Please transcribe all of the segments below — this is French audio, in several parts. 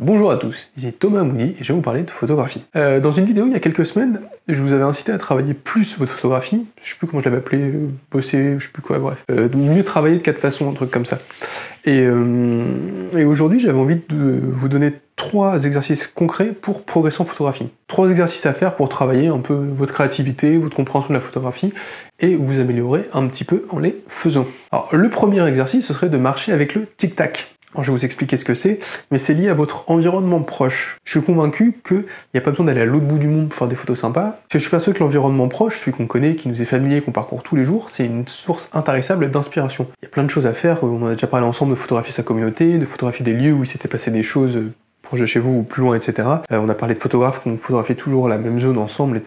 Bonjour à tous, ici Thomas Moody et je vais vous parler de photographie. Dans une vidéo il y a quelques semaines, je vous avais incité à travailler plus votre photographie, je sais plus comment je l'avais appelé, bosser, je sais plus quoi, bref. Mieux travailler de 4 façons, un truc comme ça. Et aujourd'hui j'avais envie de vous donner 3 exercices concrets pour progresser en photographie. 3 exercices à faire pour travailler un peu votre créativité, votre compréhension de la photographie et vous améliorer un petit peu en les faisant. Alors le premier exercice ce serait de marcher avec le tic-tac. Alors, je vais vous expliquer ce que c'est, mais c'est lié à votre environnement proche. Je suis convaincu qu'il n'y a pas besoin d'aller à l'autre bout du monde pour faire des photos sympas. Parce que je suis persuadé que l'environnement proche, celui qu'on connaît, qui nous est familier, qu'on parcourt tous les jours, c'est une source intarissable d'inspiration. Il y a plein de choses à faire, on a déjà parlé ensemble de photographier sa communauté, de photographier des lieux où il s'était passé des choses proche de chez vous ou plus loin, etc. On a parlé de photographes qui ont photographié toujours la même zone ensemble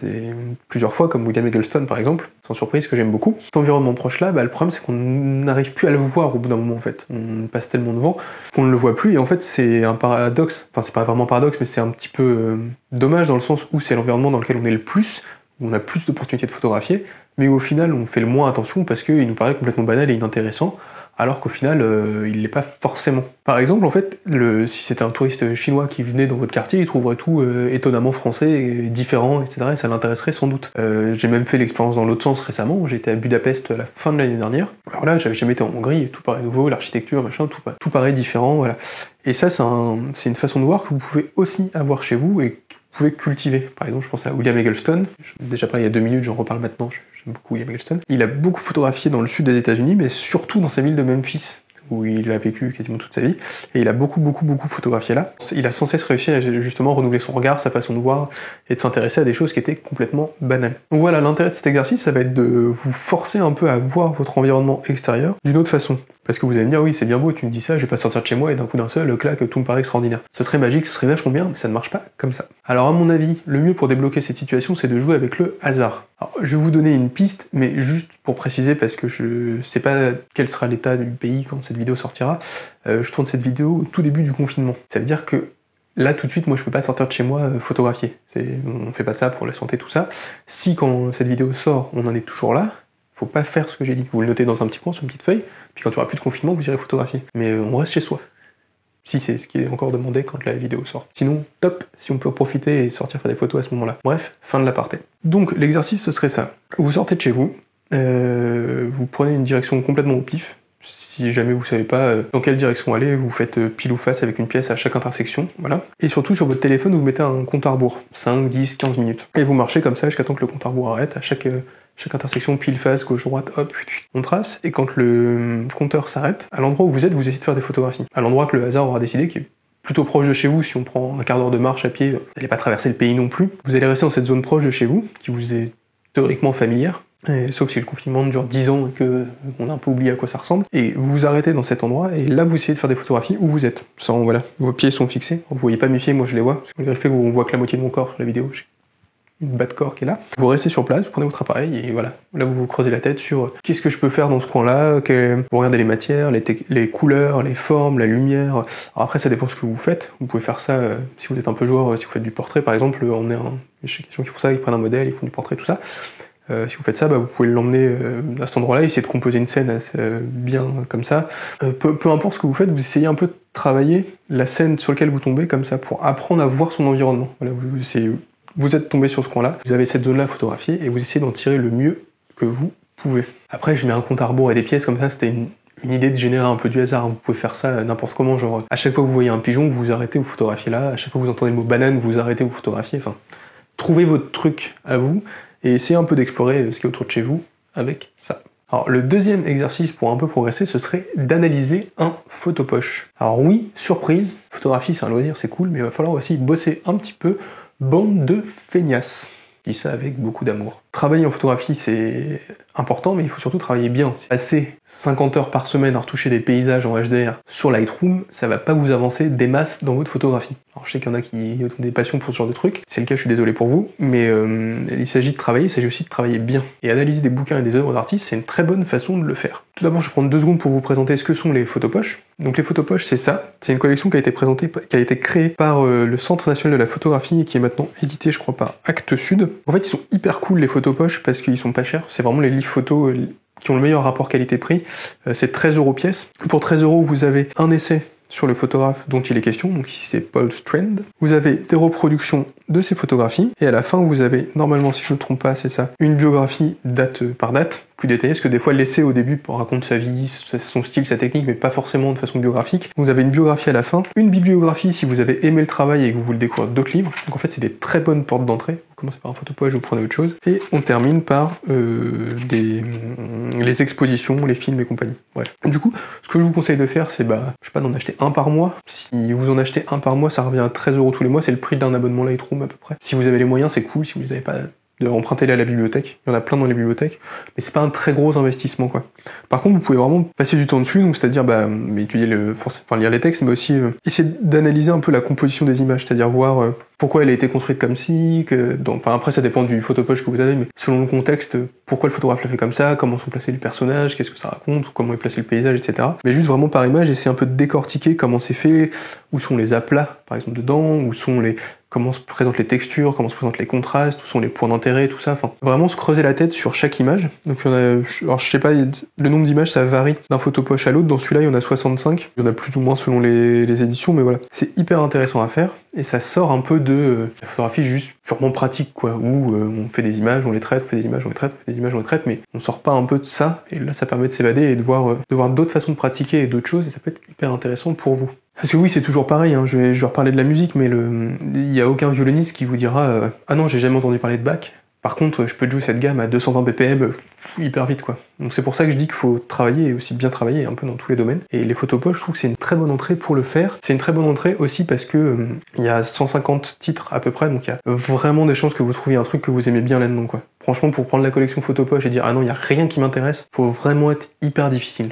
plusieurs fois, comme William Eggleston par exemple, sans surprise, que j'aime beaucoup. Cet environnement proche là, le problème c'est qu'on n'arrive plus à le voir au bout d'un moment en fait. On passe tellement devant qu'on ne le voit plus et en fait c'est un paradoxe, enfin c'est pas vraiment un paradoxe mais c'est un petit peu dommage dans le sens où c'est l'environnement dans lequel on est le plus, où on a plus d'opportunités de photographier, mais au final on fait le moins attention parce qu'il nous paraît complètement banal et inintéressant. Alors qu'au final, il l'est pas forcément. Par exemple, en fait, si c'était un touriste chinois qui venait dans votre quartier, il trouverait tout étonnamment français, et différent, etc. Et ça l'intéresserait sans doute. J'ai même fait l'expérience dans l'autre sens récemment. J'étais à Budapest à la fin de l'année dernière. Alors là, j'avais jamais été en Hongrie, et tout paraît nouveau, l'architecture, machin, tout paraît différent, voilà. Et ça, c'est une façon de voir que vous pouvez aussi avoir chez vous et que vous pouvez cultiver. Par exemple, je pense à William Eggleston. J'en ai déjà parlé il y a 2 minutes, j'en reparle maintenant. J'aime beaucoup William Eggleston. Il a beaucoup photographié dans le sud des États-Unis, mais surtout dans sa ville de Memphis, où il a vécu quasiment toute sa vie. Et il a beaucoup photographié là. Il a sans cesse réussi à justement renouveler son regard, sa façon de voir, et de s'intéresser à des choses qui étaient complètement banales. Donc voilà, l'intérêt de cet exercice, ça va être de vous forcer un peu à voir votre environnement extérieur d'une autre façon. Parce que vous allez me dire, oui, c'est bien beau, tu me dis ça, je vais pas sortir de chez moi et d'un coup d'un seul, clac, tout me paraît extraordinaire. Ce serait magique, ce serait vachement bien, mais ça ne marche pas comme ça. Alors à mon avis, le mieux pour débloquer cette situation, c'est de jouer avec le hasard. Alors, je vais vous donner une piste, mais juste pour préciser, parce que je sais pas quel sera l'état du pays quand cette vidéo sortira, je tourne cette vidéo au tout début du confinement. Ça veut dire que là, tout de suite, moi, je peux pas sortir de chez moi photographier. On fait pas ça pour la santé, tout ça. Si quand cette vidéo sort, on en est toujours là, faut pas faire ce que j'ai dit. Vous le notez dans un petit coin, sur une petite feuille, puis quand il n'y aura plus de confinement, vous irez photographier. Mais on reste chez soi. Si c'est ce qui est encore demandé quand la vidéo sort. Sinon, top, si on peut profiter et sortir faire des photos à ce moment-là. Bref, fin de l'aparté. Donc, l'exercice, ce serait ça. Vous sortez de chez vous, vous prenez une direction complètement au pif. Si jamais vous savez pas dans quelle direction aller, vous faites pile ou face avec une pièce à chaque intersection, voilà. Et surtout, sur votre téléphone, vous mettez un compte à rebours. 5, 10, 15 minutes. Et vous marchez comme ça jusqu'à temps que le compte à rebours arrête à chaque intersection, pile, face, gauche, droite, hop, on trace, et quand le compteur s'arrête, à l'endroit où vous êtes, vous essayez de faire des photographies. À l'endroit que le hasard aura décidé, qui est plutôt proche de chez vous, si on prend un quart d'heure de marche à pied, vous n'allez pas traverser le pays non plus. Vous allez rester dans cette zone proche de chez vous, qui vous est théoriquement familière, sauf si le confinement dure 10 ans et qu'on a un peu oublié à quoi ça ressemble, et vous vous arrêtez dans cet endroit, et là vous essayez de faire des photographies où vous êtes. Sans, voilà, vos pieds sont fixés, vous voyez pas mes pieds, moi je les vois, parce que malgré le fait qu'on voit que la moitié de mon corps sur la vidéo, une bas de corps qui est là. Vous restez sur place, vous prenez votre appareil et voilà. Là, vous vous creusez la tête sur qu'est-ce que je peux faire dans ce coin-là, vous regardez les matières, les couleurs, les formes, la lumière. Alors après, ça dépend de ce que vous faites. Vous pouvez faire ça si vous êtes un peu joueur, si vous faites du portrait par exemple. J'ai des gens qui font ça, ils prennent un modèle, ils font du portrait, tout ça. Si vous faites ça, vous pouvez l'emmener à cet endroit-là, essayer de composer une scène bien comme ça. Peu importe ce que vous faites, vous essayez un peu de travailler la scène sur laquelle vous tombez comme ça pour apprendre à voir son environnement. Voilà, vous êtes tombé sur ce coin-là, vous avez cette zone-là photographiée et vous essayez d'en tirer le mieux que vous pouvez. Après, je mets un compte à rebours et des pièces comme ça, c'était une idée de générer un peu du hasard. Vous pouvez faire ça n'importe comment, genre à chaque fois que vous voyez un pigeon, vous vous arrêtez, vous photographiez là, à chaque fois que vous entendez le mot banane, vous vous arrêtez, vous photographiez. Enfin, trouvez votre truc à vous et essayez un peu d'explorer ce qui est autour de chez vous avec ça. Alors le deuxième exercice pour un peu progresser, ce serait d'analyser un photopoche. Alors oui, surprise, photographie c'est un loisir, c'est cool, mais il va falloir aussi bosser un petit peu. Bande de feignasses. Je dis ça avec beaucoup d'amour. Travailler en photographie, c'est important, mais il faut surtout travailler bien. Passer 50 heures par semaine à retoucher des paysages en HDR sur Lightroom, ça va pas vous avancer des masses dans votre photographie. Alors je sais qu'il y en a qui ont des passions pour ce genre de trucs, c'est le cas, je suis désolé pour vous, mais il s'agit de travailler, il s'agit aussi de travailler bien. Et analyser des bouquins et des œuvres d'artistes, c'est une très bonne façon de le faire. Tout d'abord, je vais prendre 2 secondes pour vous présenter ce que sont les photopoches. Donc les photopoches, c'est ça. C'est une collection qui a été créée par le Centre national de la photographie et qui est maintenant éditée, je crois, par Actes Sud. En fait, ils sont hyper cool les photopoches parce qu'ils sont pas chers. C'est vraiment les livres photos qui ont le meilleur rapport qualité-prix. C'est 13 € pièce. Pour 13 €, vous avez un essai sur le photographe dont il est question, donc ici c'est Paul Strand. Vous avez des reproductions de ces photographies, et à la fin vous avez, normalement si je ne me trompe pas, c'est ça, une biographie date par date, plus détaillée, parce que des fois l'essai au début raconte sa vie, son style, sa technique, mais pas forcément de façon biographique. Vous avez une biographie à la fin, une bibliographie si vous avez aimé le travail et que vous voulez découvrir d'autres livres, donc en fait c'est des très bonnes portes d'entrée. Vous commencez par un photopoche, vous prenez autre chose, et on termine par les expositions, les films et compagnie. Bref. Du coup, ce que je vous conseille de faire, c'est, je sais pas, d'en acheter un par mois. Si vous en achetez un par mois, ça revient à 13 € tous les mois, c'est le prix d'un abonnement Lightroom à peu près. Si vous avez les moyens, c'est cool. Si vous n'avez pas, empruntez-les à la bibliothèque. Il y en a plein dans les bibliothèques, mais c'est pas un très gros investissement, quoi. Par contre, vous pouvez vraiment passer du temps dessus, donc c'est-à-dire étudier lire les textes, mais aussi essayer d'analyser un peu la composition des images, c'est-à-dire voir pourquoi elle a été construite comme ci, après ça dépend du photopoche que vous avez, mais selon le contexte, pourquoi le photographe l'a fait comme ça, comment sont placés les personnages, qu'est-ce que ça raconte, comment est placé le paysage, etc. Mais juste vraiment par image, essayer un peu de décortiquer comment c'est fait, où sont les aplats, par exemple, dedans, comment se présentent les textures, comment se présentent les contrastes, où sont les points d'intérêt, tout ça. Enfin, vraiment se creuser la tête sur chaque image. Donc il y en a, alors je sais pas, le nombre d'images ça varie d'un photopoche à l'autre. Dans celui-là, il y en a 65. Il y en a plus ou moins selon les éditions, mais voilà. C'est hyper intéressant à faire et ça sort un peu de la photographie juste purement pratique, quoi, où on fait des images, on les traite, on fait des images, on les traite, on fait des images, on les traite, mais on sort pas un peu de ça. Et là, ça permet de s'évader et de voir d'autres façons de pratiquer et d'autres choses, et ça peut être hyper intéressant pour vous. Parce que oui, c'est toujours pareil, hein, je vais reparler de la musique, mais il n'y a aucun violoniste qui vous dira ah non, j'ai jamais entendu parler de Bach. Par contre, je peux te jouer cette gamme à 220 BPM hyper vite, quoi. Donc c'est pour ça que je dis qu'il faut travailler, et aussi bien travailler un peu dans tous les domaines. Et les photopoches, je trouve que c'est une très bonne entrée pour le faire. C'est une très bonne entrée aussi parce que il y a 150 titres à peu près, donc il y a vraiment des chances que vous trouviez un truc que vous aimez bien là-dedans, quoi. Franchement, pour prendre la collection photopoche et dire ah non, il n'y a rien qui m'intéresse, faut vraiment être hyper difficile.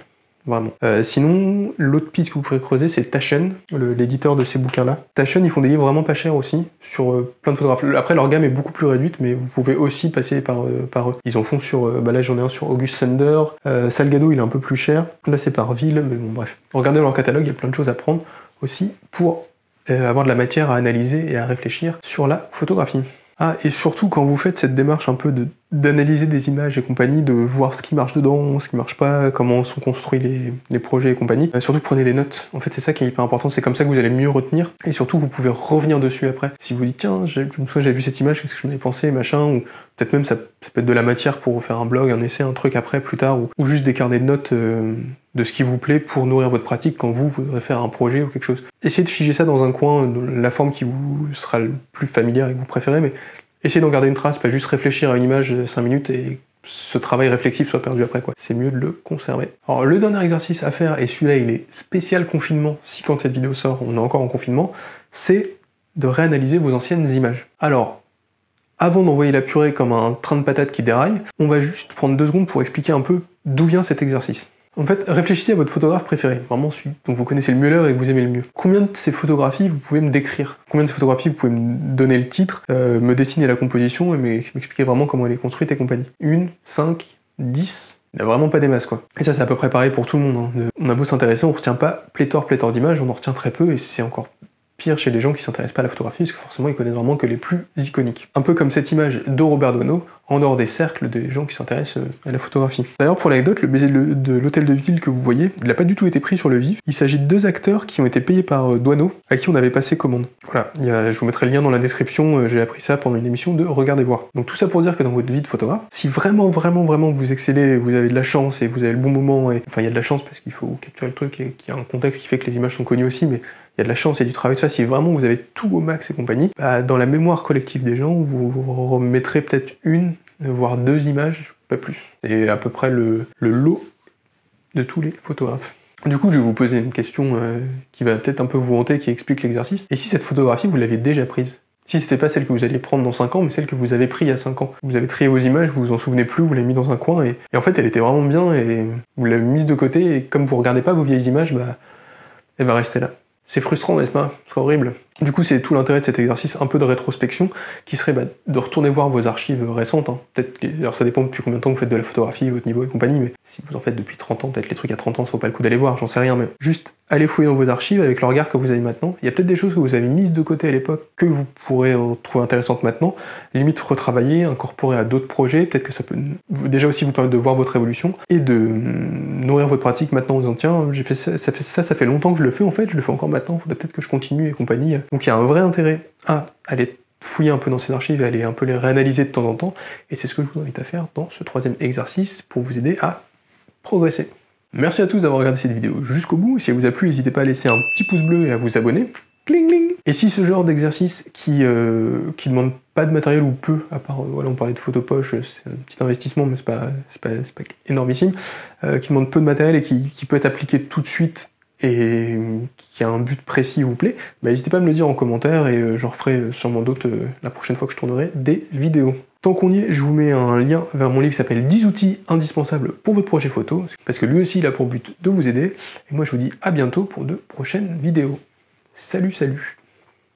Vraiment. Sinon, l'autre piste que vous pourrez creuser, c'est Taschen, l'éditeur de ces bouquins-là. Taschen, ils font des livres vraiment pas chers aussi, sur plein de photographes. Après, leur gamme est beaucoup plus réduite, mais vous pouvez aussi passer par eux. Ils en font sur, là j'en ai un sur August Sander, Salgado, il est un peu plus cher. Là, c'est par ville, mais bon, bref. Regardez leur catalogue, il y a plein de choses à prendre aussi pour avoir de la matière à analyser et à réfléchir sur la photographie. Ah, et surtout quand vous faites cette démarche un peu d'analyser des images et compagnie, de voir ce qui marche dedans, ce qui marche pas, comment sont construits les projets et compagnie, surtout prenez des notes. En fait, c'est ça qui est hyper important, c'est comme ça que vous allez mieux retenir, et surtout vous pouvez revenir dessus après. Si vous dites tiens, j'ai vu cette image, qu'est-ce que j'en ai pensé, machin, ou peut-être même ça peut être de la matière pour faire un blog, un essai, un truc après, plus tard, ou juste des carnets de notes de ce qui vous plaît pour nourrir votre pratique quand vous voudrez faire un projet ou quelque chose. Essayez de figer ça dans un coin, dans la forme qui vous sera le plus familière et que vous préférez, mais essayez d'en garder une trace, pas juste réfléchir à une image de 5 minutes et ce travail réflexif soit perdu après, quoi. C'est mieux de le conserver. Alors le dernier exercice à faire, et celui-là il est spécial confinement, si quand cette vidéo sort on est encore en confinement, c'est de réanalyser vos anciennes images. Alors, avant d'envoyer la purée comme un train de patates qui déraille, on va juste prendre 2 secondes pour expliquer un peu d'où vient cet exercice. En fait, réfléchissez à votre photographe préféré, vraiment celui dont vous connaissez le mieux l'heure et que vous aimez le mieux. Combien de ces photographies vous pouvez me décrire? Combien de ces photographies vous pouvez me donner le titre, me dessiner la composition et m'expliquer vraiment comment elle est construite et compagnie? 1, 5, 10? Il n'y a vraiment pas des masses, quoi. Et ça, c'est à peu près pareil pour tout le monde, hein. On a beau s'intéresser, on retient pas pléthore d'images, on en retient très peu, et c'est encore pire chez les gens qui s'intéressent pas à la photographie, parce que forcément ils connaissent vraiment que les plus iconiques. Un peu comme cette image de Robert Doisneau, en dehors des cercles des gens qui s'intéressent à la photographie. D'ailleurs, pour l'anecdote, le baiser de l'hôtel de ville que vous voyez, il n'a pas du tout été pris sur le vif. Il s'agit de 2 acteurs qui ont été payés par Doisneau, à qui on avait passé commande. Voilà, je vous mettrai le lien dans la description, j'ai appris ça pendant une émission de Regardez voir. Donc tout ça pour dire que dans votre vie de photographe, si vraiment vous excellez, vous avez de la chance et vous avez le bon moment, enfin il y a de la chance parce qu'il faut capturer le truc et qu'il y a un contexte qui fait que les images sont connues aussi, mais il y a de la chance et du travail de ça, si vraiment vous avez tout au max et compagnie, dans la mémoire collective des gens, vous remettrez peut-être 1, voire 2 images, pas plus. C'est à peu près le lot de tous les photographes. Du coup, je vais vous poser une question qui va peut-être un peu vous hanter, qui explique l'exercice. Et si cette photographie, vous l'avez déjà prise? Si c'était pas celle que vous alliez prendre dans 5 ans, mais celle que vous avez prise il y a 5 ans. Vous avez trié vos images, vous vous en souvenez plus, vous l'avez mis dans un coin, et en fait, elle était vraiment bien, et vous l'avez mise de côté, et comme vous regardez pas vos vieilles images, elle va rester là. C'est frustrant, n'est-ce pas? C'est horrible. Du coup, c'est tout l'intérêt de cet exercice, un peu de rétrospection, qui serait de retourner voir vos archives récentes. Hein. Alors ça dépend depuis combien de temps vous faites de la photographie, votre niveau et compagnie, mais si vous en faites depuis 30 ans, peut-être les trucs à 30 ans, ça vaut pas le coup d'aller voir, j'en sais rien, mais juste allez fouiller dans vos archives avec le regard que vous avez maintenant. Il y a peut-être des choses que vous avez mises de côté à l'époque que vous pourrez trouver intéressantes maintenant, limite retravailler, incorporer à d'autres projets, peut-être que ça peut déjà aussi vous permettre de voir votre évolution et de nourrir votre pratique maintenant en disant tiens, j'ai fait ça, ça fait longtemps que je le fais en fait, je le fais encore maintenant, il faudrait peut-être que je continue et compagnie. Donc il y a un vrai intérêt à aller fouiller un peu dans ces archives et aller un peu les réanalyser de temps en temps, et c'est ce que je vous invite à faire dans ce troisième exercice pour vous aider à progresser. Merci à tous d'avoir regardé cette vidéo jusqu'au bout. Si elle vous a plu, n'hésitez pas à laisser un petit pouce bleu et à vous abonner. Cling cling. Et si ce genre d'exercice qui demande pas de matériel ou peu, à part voilà, on parlait de photo poche, c'est un petit investissement mais c'est pas énormissime, qui demande peu de matériel et qui peut être appliqué tout de suite et qui a un but précis vous plaît, bah, n'hésitez pas à me le dire en commentaire et j'en referai sûrement d'autres la prochaine fois que je tournerai des vidéos. Tant qu'on y est, je vous mets un lien vers mon livre qui s'appelle 10 outils indispensables pour votre projet photo, parce que lui aussi il a pour but de vous aider, et moi je vous dis à bientôt pour de prochaines vidéos. Salut, salut!